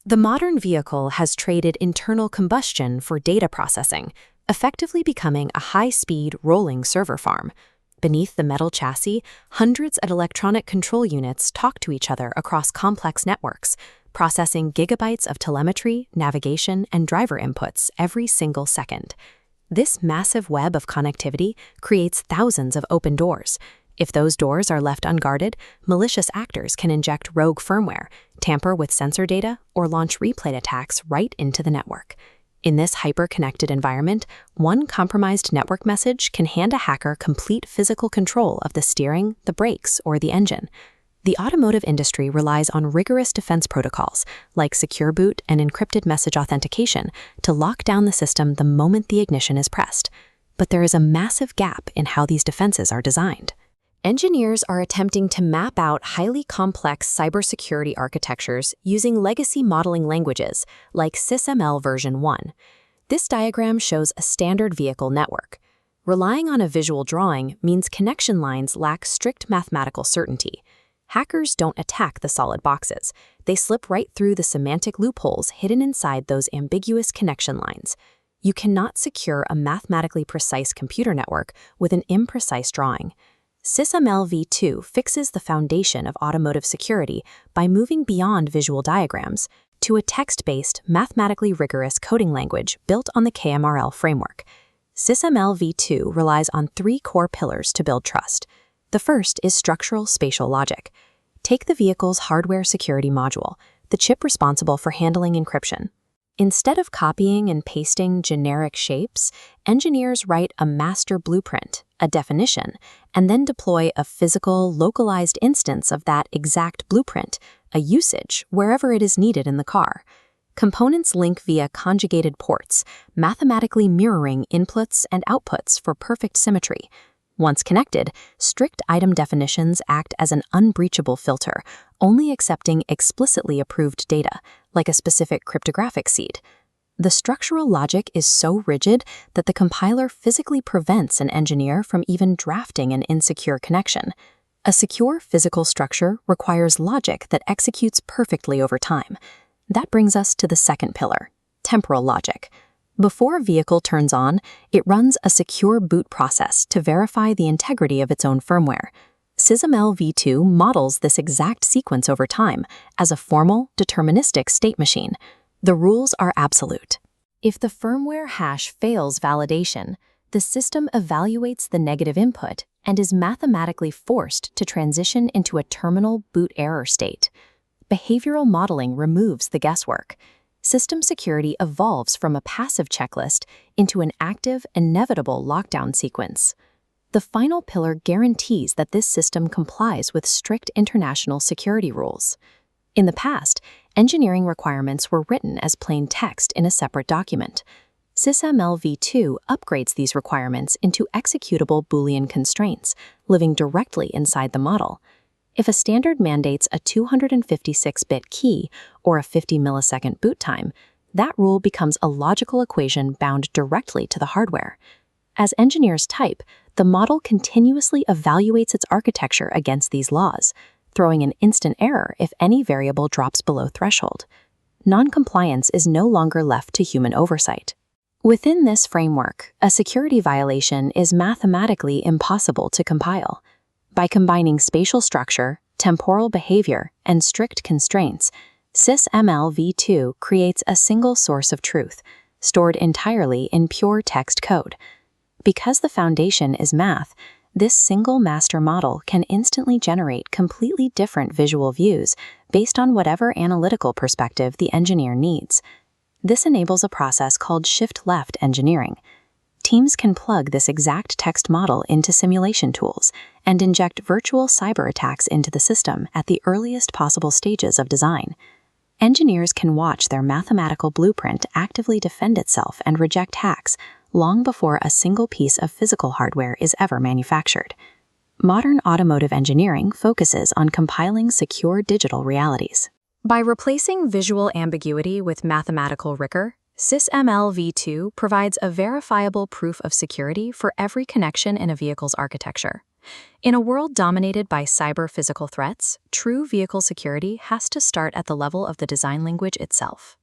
The modern vehicle has traded internal combustion for data processing, effectively becoming a high-speed, rolling server farm. Beneath the metal chassis, hundreds of electronic control units talk to each other across complex networks, processing gigabytes of telemetry, navigation, and driver inputs every single second. This massive web of connectivity creates thousands of open doors. If those doors are left unguarded, malicious actors can inject rogue firmware, tamper with sensor data, or launch replay attacks right into the network. In this hyper-connected environment, one compromised network message can hand a hacker complete physical control of the steering, the brakes, or the engine. The automotive industry relies on rigorous defense protocols, like secure boot and encrypted message authentication, to lock down the system the moment the ignition is pressed. But there is a massive gap in how these defenses are designed. Engineers are attempting to map out highly complex cybersecurity architectures using legacy modeling languages like SysML version 1. This diagram shows a standard vehicle network. Relying on a visual drawing means connection lines lack strict mathematical certainty. Hackers don't attack the solid boxes. They slip right through the semantic loopholes hidden inside those ambiguous connection lines. You cannot secure a mathematically precise computer network with an imprecise drawing. SysML v2 fixes the foundation of automotive security by moving beyond visual diagrams to a text-based, mathematically rigorous coding language built on the KerML framework. SysML v2 relies on three core pillars to build trust. The first is structural spatial logic. Take the vehicle's hardware security module, the chip responsible for handling encryption. Instead of copying and pasting generic shapes, engineers write a master blueprint, a definition, and then deploy a physical, localized instance of that exact blueprint, a usage, wherever it is needed in the car. Components link via conjugated ports, mathematically mirroring inputs and outputs for perfect symmetry. Once connected, strict item definitions act as an unbreachable filter, only accepting explicitly approved data, like a specific cryptographic seed. The structural logic is so rigid that the compiler physically prevents an engineer from even drafting an insecure connection. A secure physical structure requires logic that executes perfectly over time. That brings us to the second pillar, temporal logic. Before a vehicle turns on, it runs a secure boot process to verify the integrity of its own firmware. SysML v2 models this exact sequence over time as a formal, deterministic state machine. The rules are absolute. If the firmware hash fails validation, the system evaluates the negative input and is mathematically forced to transition into a terminal boot error state. Behavioral modeling removes the guesswork. System security evolves from a passive checklist into an active, inevitable lockdown sequence. The final pillar guarantees that this system complies with strict international security rules. In the past, engineering requirements were written as plain text in a separate document. SysML v2 upgrades these requirements into executable Boolean constraints, living directly inside the model. If a standard mandates a 256-bit key or a 50-millisecond boot time, that rule becomes a logical equation bound directly to the hardware. As engineers type, the model continuously evaluates its architecture against these laws, throwing an instant error if any variable drops below threshold. Non-compliance is no longer left to human oversight. Within this framework, a security violation is mathematically impossible to compile. By combining spatial structure, temporal behavior, and strict constraints, SysML v2 creates a single source of truth, stored entirely in pure text code. Because the foundation is math, this single master model can instantly generate completely different visual views based on whatever analytical perspective the engineer needs. This enables a process called shift-left engineering. Teams can plug this exact text model into simulation tools and inject virtual cyber attacks into the system at the earliest possible stages of design. Engineers can watch their mathematical blueprint actively defend itself and reject hacks long before a single piece of physical hardware is ever manufactured. Modern automotive engineering focuses on compiling secure digital realities. By replacing visual ambiguity with mathematical rigor, SysML v2 provides a verifiable proof of security for every connection in a vehicle's architecture. In a world dominated by cyber-physical threats, true vehicle security has to start at the level of the design language itself.